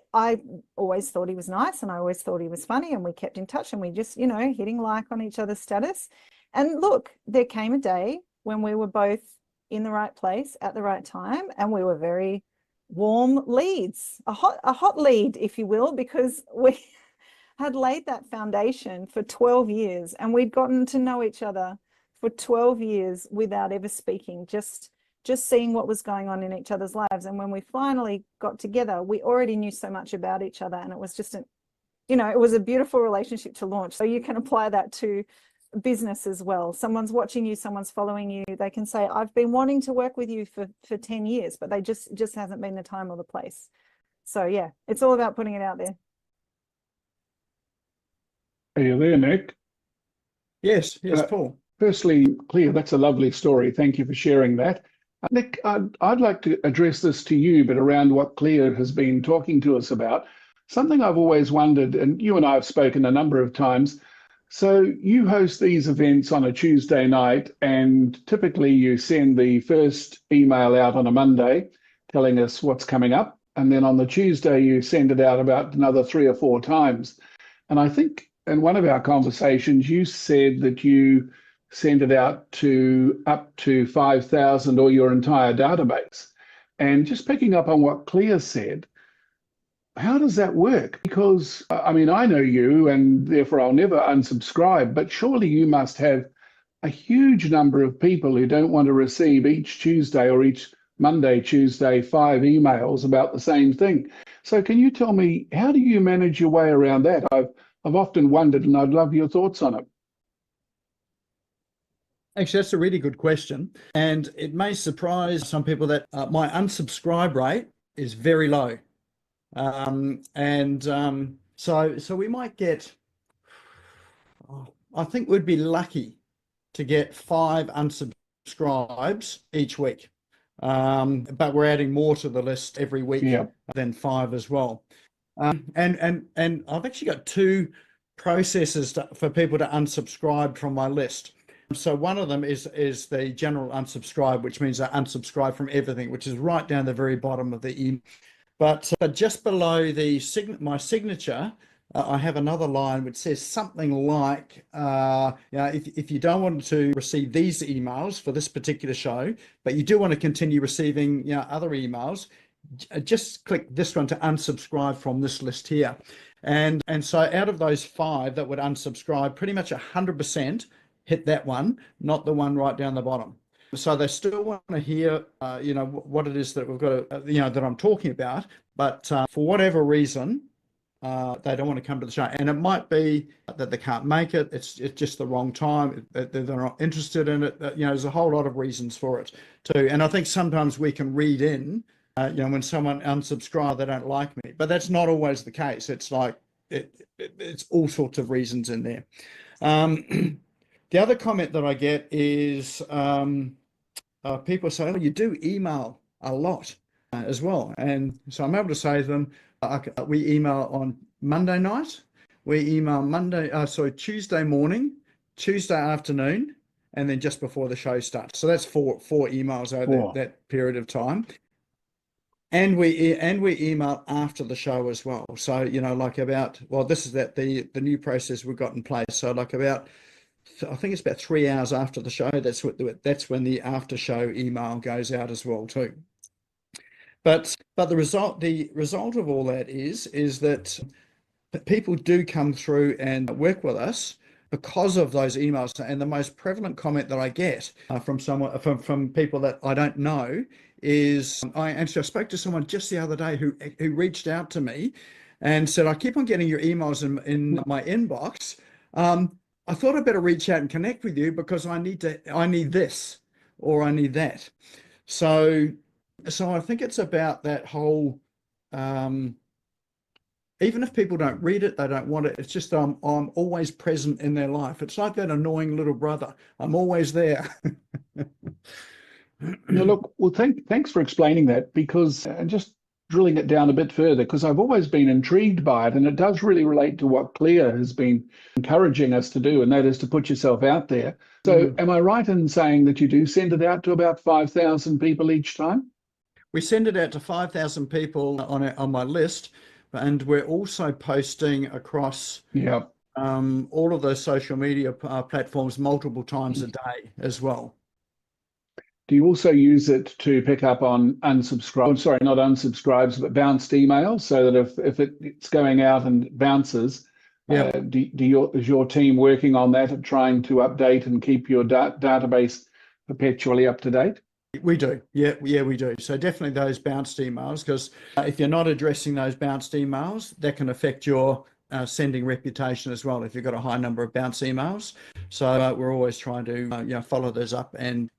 always thought he was nice, and I always thought he was funny, and we kept in touch, and we just, hitting like on each other's status. And look, there came a day when we were both in the right place at the right time, and we were very warm leads, a hot lead, if you will, because we had laid that foundation for 12 years, and we'd gotten to know each other for 12 years without ever speaking, just seeing what was going on in each other's lives. And when we finally got together, we already knew so much about each other, and it was just it was a beautiful relationship to launch. So you can apply that to business as well. Someone's watching you, someone's following you. They can say, I've been wanting to work with you for 10 years, but they just hasn't been the time or the place. So yeah, it's all about putting it out there. Are you there, Nick? Yes, Paul. Firstly, Clea, that's a lovely story. Thank you for sharing that. Nick, I'd like to address this to you, but around what Clea has been talking to us about. Something I've always wondered, and you and I have spoken a number of times. So you host these events on a Tuesday night, and typically you send the first email out on a Monday telling us what's coming up. And then on the Tuesday, you send it out about another 3 or 4 times. And I think in one of our conversations, you said that you send it out to up to 5,000 or your entire database. And just picking up on what Clea said, how does that work? Because, I mean, I know you, and therefore I'll never unsubscribe, but surely you must have a huge number of people who don't want to receive each Tuesday or each Monday, Tuesday, 5 emails about the same thing. So can you tell me, how do you manage your way around that? I've often wondered, and I'd love your thoughts on it. Actually, that's a really good question. And it may surprise some people that my unsubscribe rate is very low. So we might get, I think we'd be lucky to get 5 unsubscribes each week. But we're adding more to the list every week than 5 as well. And I've actually got 2 processes for people to unsubscribe from my list. So one of them is the general unsubscribe, which means I unsubscribe from everything, which is right down the very bottom of the email. But just below my signature, I have another line which says something like, if you don't want to receive these emails for this particular show, but you do want to continue receiving other emails, just click this one to unsubscribe from this list here. And so out of those 5 that would unsubscribe, pretty much 100% hit that one, not the one right down the bottom. So they still want to hear, what it is that we've got to, that I'm talking about. But for whatever reason, they don't want to come to the show, and it might be that they can't make it. It's just the wrong time. They're not interested in it. There's a whole lot of reasons for it too. And I think sometimes we can read in, when someone unsubscribes, they don't like me, but that's not always the case. It's like it's all sorts of reasons in there. The other comment that I get is people say, "Oh, you do email a lot as well," and so I'm able to say to them, we email on Monday night, we email Tuesday morning, Tuesday afternoon, and then just before the show starts. So that's four emails over that period of time. And we email after the show as well. So, this is the new process we've got in place. So I think it's about 3 hours after the show. That's when the after show email goes out as well too. But the result of all that is that people do come through and work with us because of those emails. And the most prevalent comment that I get from people that I don't know is, I spoke to someone just the other day who reached out to me and said, "I keep on getting your emails in my inbox. I thought I'd better reach out and connect with you because I need this or I need that." So I think it's about that whole, even if people don't read it, they don't want it. It's just I'm always present in their life. It's like that annoying little brother. I'm always there. Now, look, well, thanks for explaining that, because and just drilling it down a bit further, because I've always been intrigued by it, and it does really relate to what Clea has been encouraging us to do, and that is to put yourself out there. So am I right in saying that you do send it out to about 5,000 people each time? We send it out to 5,000 people on my list, and we're also posting across all of those social media platforms multiple times a day as well. Do you also use it to pick up on unsubscribes? Sorry, not unsubscribes, but bounced emails, so that if it's going out and bounces, is your team working on that and trying to update and keep your database perpetually up to date? We do. Yeah, we do. So definitely those bounced emails, because if you're not addressing those bounced emails, that can affect your sending reputation as well if you've got a high number of bounced emails. So we're always trying to follow those up and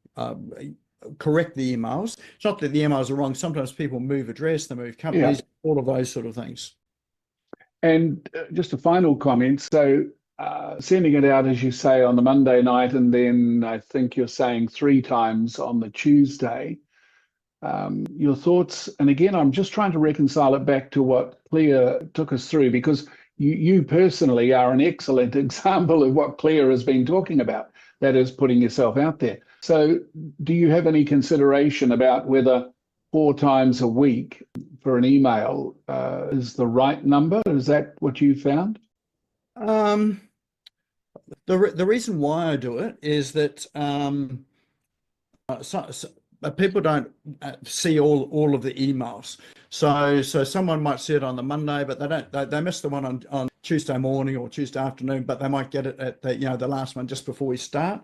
correct the emails. It's not that the emails are wrong. Sometimes people move address, they move companies, all of those sort of things. And just a final comment. So sending it out, as you say, on the Monday night, and then I think you're saying 3 times on the Tuesday. Your thoughts, and again, I'm just trying to reconcile it back to what Clea took us through, because you personally are an excellent example of what Clea has been talking about, that is putting yourself out there. So do you have any consideration about whether 4 times a week for an email is the right number? Is that what you found? The reason why I do it is that people don't see all of the emails. So someone might see it on the Monday, but they miss the one on Tuesday morning or Tuesday afternoon, but they might get it at the last one just before we start.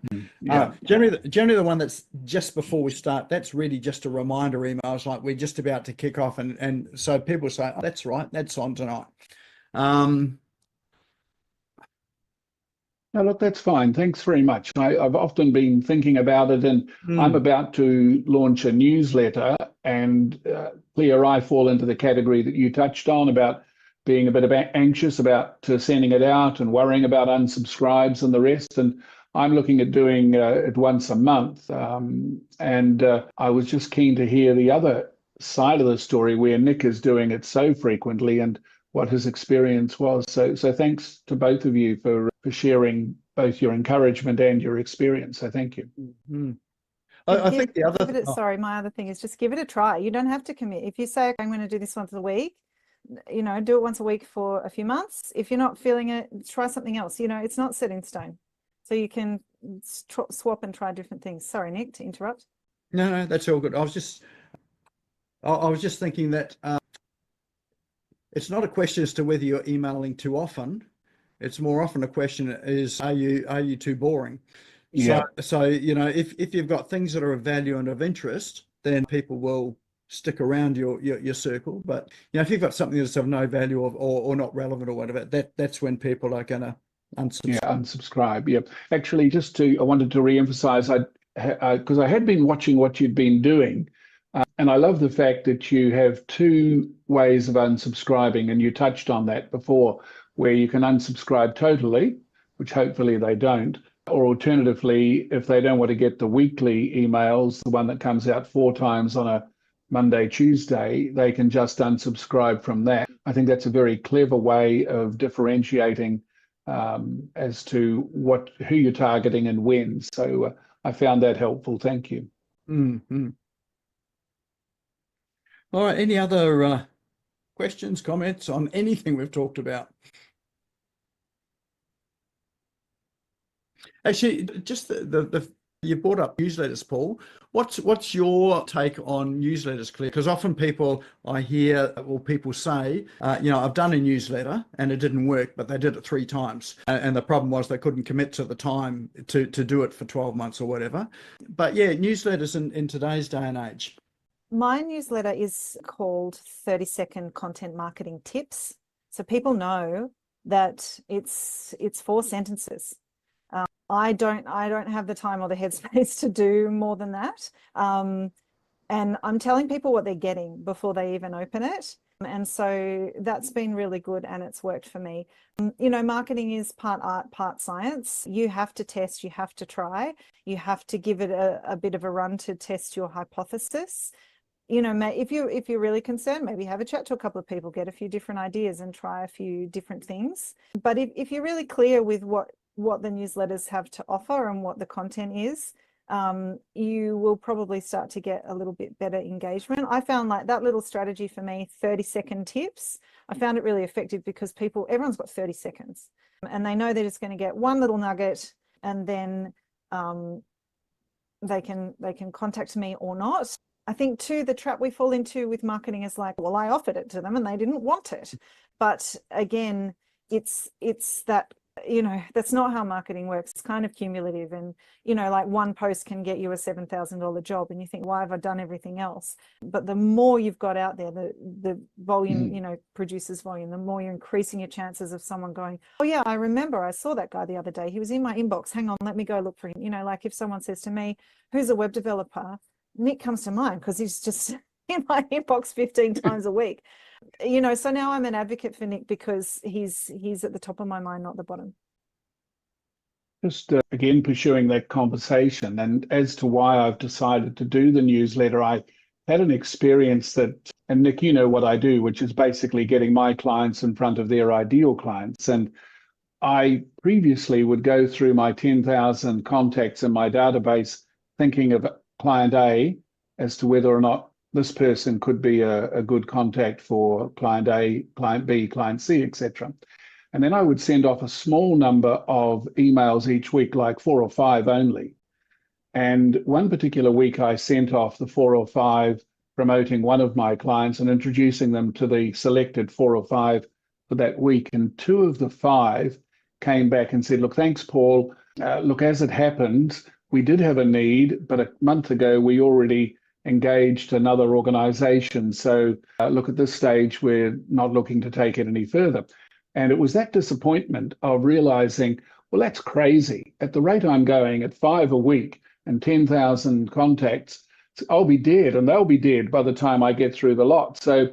Generally the one that's just before we start, that's really just a reminder email. It's like we're just about to kick off, and so people say, "Oh, that's right, that's on tonight." No, look, that's fine. Thanks very much. I've often been thinking about it, and I'm about to launch a newsletter, and Clea, I fall into the category that you touched on about being a bit anxious about sending it out and worrying about unsubscribes and the rest. And I'm looking at doing it once a month. And I was just keen to hear the other side of the story, where Nick is doing it so frequently and what his experience was. So thanks to both of you for sharing both your encouragement and your experience. So thank you. I think the other... Sorry, my other thing is just give it a try. You don't have to commit. If you say, "Okay, I'm going to do this once a week," do it once a week for a few months. If you're not feeling it, try something else. It's not set in stone. So you can swap and try different things. Sorry, Nick, to interrupt. No, that's all good. I was just thinking that it's not a question as to whether you're emailing too often. It's more often a question is, are you too boring? Yeah. So if you've got things that are of value and of interest, then people will stick around your circle. But if you've got something that's of no value or not relevant or whatever, that's when people are going to unsubscribe. Yeah, unsubscribe. Yep. Actually, I wanted to re-emphasize, because I had been watching what you'd been doing, and I love the fact that you have two ways of unsubscribing, and you touched on that before, where you can unsubscribe totally, which hopefully they don't, or alternatively, if they don't want to get the weekly emails, the one that comes out 4 times on a Monday, Tuesday, they can just unsubscribe from that. I think that's a very clever way of differentiating as to who you're targeting and when. So I found that helpful. Thank you. Mm-hmm. All right. Any other questions, comments on anything we've talked about? Actually, just you brought up newsletters, Paul. What's your take on newsletters, Clea? Because often I hear people say, I've done a newsletter and it didn't work, but they did it 3 times. And the problem was they couldn't commit to the time to do it for 12 months or whatever. But yeah, newsletters in today's day and age. My newsletter is called 30-second content marketing tips. So people know that it's 4 sentences. I don't have the time or the headspace to do more than that. And I'm telling people what they're getting before they even open it. And so that's been really good and it's worked for me. Marketing is part art, part science. You have to test, you have to try, you have to give it a bit of a run to test your hypothesis. If you're really concerned, maybe have a chat to a couple of people, get a few different ideas and try a few different things. But if you're really clear with what the newsletters have to offer and what the content is, you will probably start to get a little bit better engagement. I found like that little strategy for me, 30-second tips, I found it really effective because everyone's got 30 seconds and they know they're just going to get one little nugget and then they can contact me or not. I think too, the trap we fall into with marketing is like, well, I offered it to them and they didn't want it. But again, it's that, that's not how marketing works. It's kind of cumulative and, like one post can get you a $7,000 job and you think, why have I done everything else? But the more you've got out there, the volume, produces volume, the more you're increasing your chances of someone going, oh yeah, I remember I saw that guy the other day. He was in my inbox. Hang on, let me go look for him. Like if someone says to me, who's a web developer? Nick comes to mind because he's just in my inbox 15 times a week. So now I'm an advocate for Nick because he's at the top of my mind, not the bottom. Just again, pursuing that conversation, and as to why I've decided to do the newsletter, I had an experience and Nick, what I do, which is basically getting my clients in front of their ideal clients. And I previously would go through my 10,000 contacts in my database, thinking of client A as to whether or not this person could be a good contact for client A, client B, client C, etc. And then I would send off a small number of emails each week, like 4 or 5 only. And one particular week I sent off the 4 or 5 promoting one of my clients and introducing them to the selected 4 or 5 for that week. And 2 of the 5 came back and said, look, thanks, Paul. Look, as it happened, we did have a need, but a month ago, we already engaged another organization. So look, at this stage, we're not looking to take it any further. And it was that disappointment of realizing, well, that's crazy. At the rate I'm going at 5 a week and 10,000 contacts, I'll be dead and they'll be dead by the time I get through the lot. So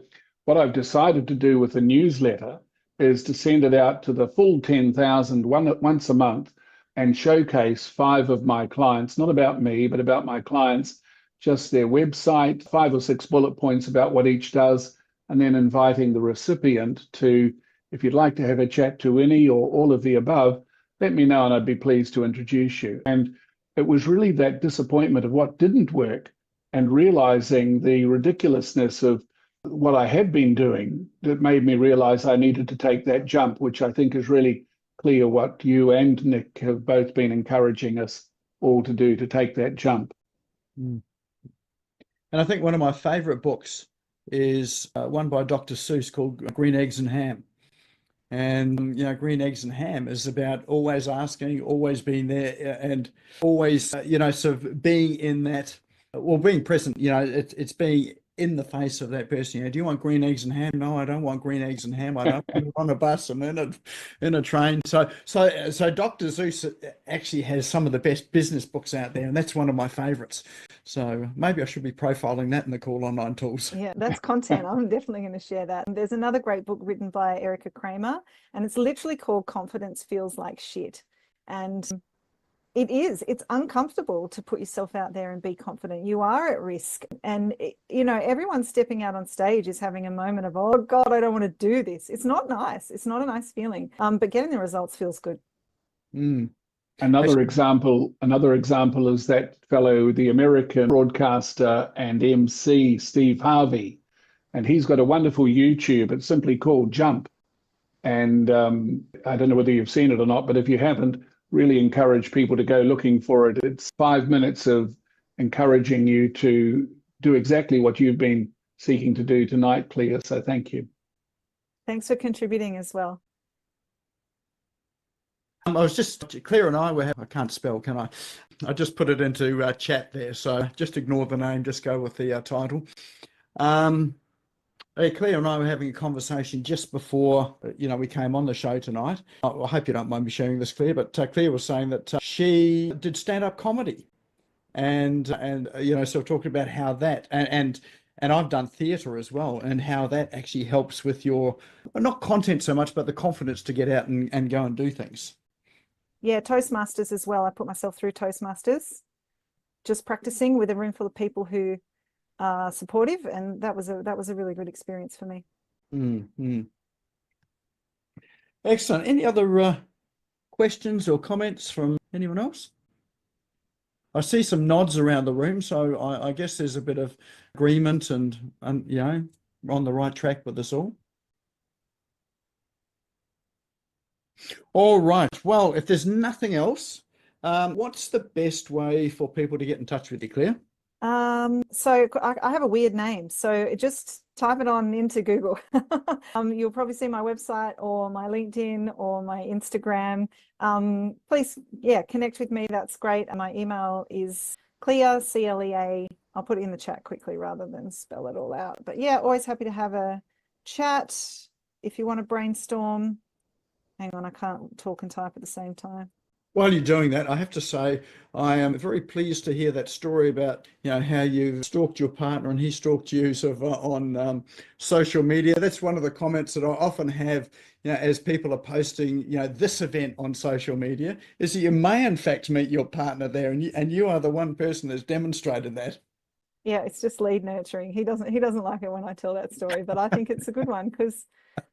what I've decided to do with the newsletter is to send it out to the full 10,000 once a month and showcase 5 of my clients, not about me, but about my clients, just their website, 5 or 6 bullet points about what each does, and then inviting the recipient to, if you'd like to have a chat to any or all of the above, let me know and I'd be pleased to introduce you. And it was really that disappointment of what didn't work and realizing the ridiculousness of what I had been doing that made me realize I needed to take that jump, which I think is really clear what you and Nick have both been encouraging us all to do, to take that jump. And I think one of my favorite books is one by Dr. Seuss called Green Eggs and Ham. And, Green Eggs and Ham is about always asking, always being there and always, sort of being in that, being present, it's being in the face of that person. Do you want green eggs and ham? No, I don't want green eggs and ham. I don't want it on a bus and in a train. So Dr. Seuss actually has some of the best business books out there, and that's one of my favorites. So maybe I should be profiling that in the Cool Online Tools. Yeah, that's content. I'm definitely going to share that. And there's another great book written by Erica Kramer, and it's literally called Confidence Feels Like Shit. And it's uncomfortable to put yourself out there and be confident. You are at risk. And, everyone stepping out on stage is having a moment of, oh God, I don't want to do this. It's not nice. It's not a nice feeling. But getting the results feels good. Mm. Another example is that fellow, the American broadcaster and MC, Steve Harvey. And he's got a wonderful YouTube. It's simply called Jump. And I don't know whether you've seen it or not, but if you haven't, really encourage people to go looking for it. It's 5 minutes of encouraging you to do exactly what you've been seeking to do tonight, Clea. So thank you. Thanks for contributing as well. Clea and I I can't spell, can I? I just put it into chat there. So just ignore the name, just go with the title. Clea and I were having a conversation just before, we came on the show tonight. I hope you don't mind me sharing this, Clea, but Clea was saying that she did stand-up comedy, and so talking about how that and I've done theatre as well, and how that actually helps with your not content so much, but the confidence to get out and go and do things. Yeah, Toastmasters as well. I put myself through Toastmasters, just practicing with a room full of people who supportive, and that was a really good experience for me. Mm-hmm. Excellent. Any other questions or comments from anyone else? I see some nods around the room, so I guess there's a bit of agreement and we're on the right track with this all. All right. Well, if there's nothing else, what's the best way for people to get in touch with you, Clea? So I have a weird name, so just type it on into Google. You'll probably see my website or my LinkedIn or my Instagram. Please, connect with me. That's great. And my email is Clea, CLEA. I'll put it in the chat quickly rather than spell it all out. But yeah, always happy to have a chat if you want to brainstorm. Hang on, I can't talk and type at the same time. While you're doing that, I have to say I am very pleased to hear that story about how you stalked your partner and he stalked you sort of on social media. That's one of the comments that I often have as people are posting this event on social media, is that you may in fact meet your partner there, and you are the one person that's demonstrated that. Yeah, it's just lead nurturing. He doesn't like it when I tell that story, but I think it's a good one because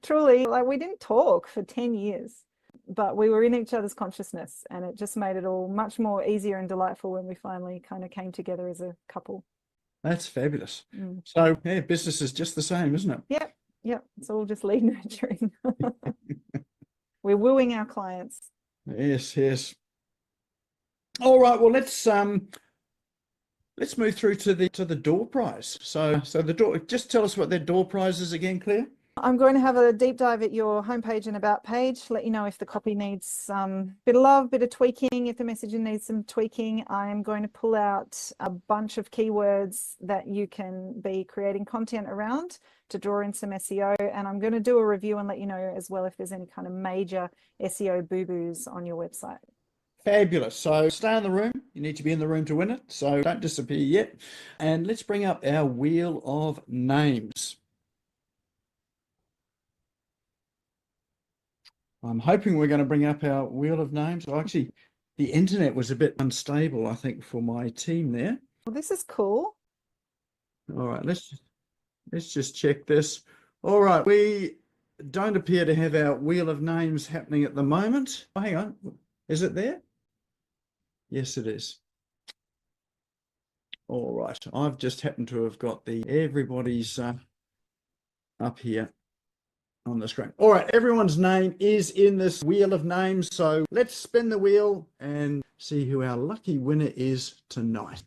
truly, we didn't talk for 10 years. But we were in each other's consciousness, and it just made it all much more easier and delightful when we finally kind of came together as a couple. That's fabulous. So yeah, business is just the same, isn't it? Yep. It's all just lead nurturing. We're wooing our clients. Yes. All right. Well, let's move through to the door prize. So the door. Just tell us what that door prize is again, Clea. I'm going to have a deep dive at your homepage and about page, let you know if the copy needs bit of love, bit of tweaking, if the messaging needs some tweaking. I'm going to pull out a bunch of keywords that you can be creating content around to draw in some SEO. And I'm going to do a review and let you know as well if there's any kind of major SEO boo-boos on your website. Fabulous. So stay in the room. You need to be in the room to win it. So don't disappear yet. And let's bring up our wheel of names. I'm hoping we're going to bring up our wheel of names. Well, actually, the internet was a bit unstable, I think, for my team there. Well, this is cool. All right, let's just check this. All right, we don't appear to have our wheel of names happening at the moment. Oh, hang on. Is it there? Yes, it is. All right. I've just happened to have got everybody's up here on the screen. All right, everyone's name is in this wheel of names. So let's spin the wheel and see who our lucky winner is tonight.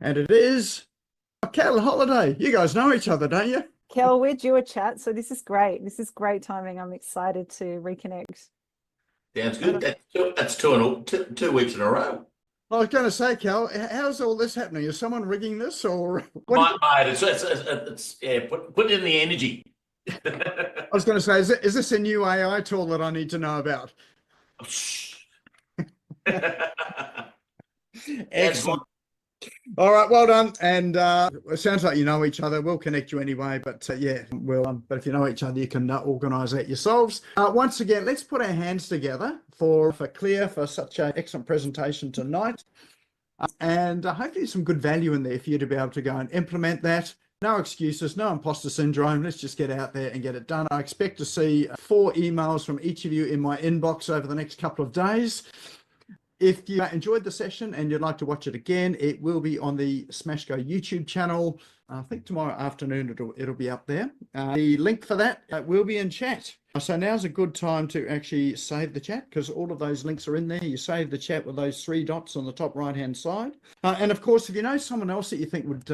And it is Cal Holiday. You guys know each other, don't you? Kel, we're due a chat, so this is great. This is great timing. I'm excited to reconnect. Sounds good. That's 2 weeks in a row. I was going to say, Cal, how's all this happening? Is someone rigging this, or Mate, it's yeah, put in the energy. I was going to say, is this a new AI tool that I need to know about? Excellent. All right, well done. And it sounds like you know each other. We'll connect you anyway, but yeah, but if you know each other, you can organise that yourselves. Once again, let's put our hands together for Clea for such an excellent presentation tonight. And hopefully some good value in there for you to be able to go and implement that. No excuses, no imposter syndrome. Let's just get out there and get it done. I expect to see 4 emails from each of you in my inbox over the next couple of days. If you enjoyed the session and you'd like to watch it again, it will be on the Smashgo YouTube channel. I think tomorrow afternoon it'll be up there. The link for that will be in chat. So now's a good time to actually save the chat, because all of those links are in there. You save the chat with those 3 dots on the top right-hand side. And of course, if you know someone else that you think would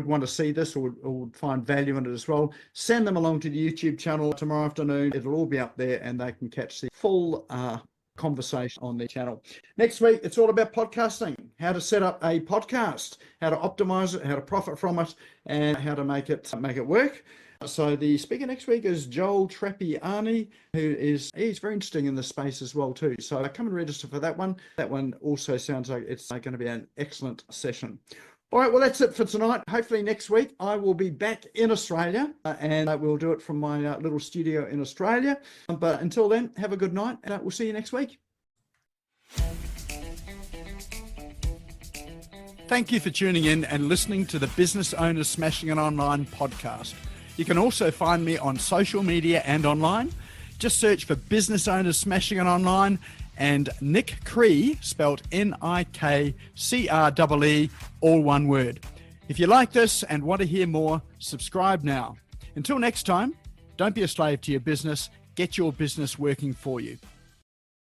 want to see this or would find value in it as well, send them along to the YouTube channel tomorrow afternoon. It'll all be up there and they can catch the full conversation on the channel. Next week, it's all about podcasting, how to set up a podcast, how to optimize it, how to profit from it, and how to make it work. So the speaker next week is Joel Trappiani, he's very interesting in this space as well too. So come and register for that one. That one also sounds like it's going to be an excellent session. All right, well, that's it for tonight. Hopefully next week I will be back in Australia and we'll do it from my little studio in Australia. But until then, have a good night and we'll see you next week. Thank you for tuning in and listening to the Business Owners Smashing It Online podcast. You can also find me on social media and online. Just search for Business Owners Smashing It Online and Nick Cree, spelled Nickcree, all one word. If you like this and want to hear more, subscribe now. Until next time, don't be a slave to your business. Get your business working for you.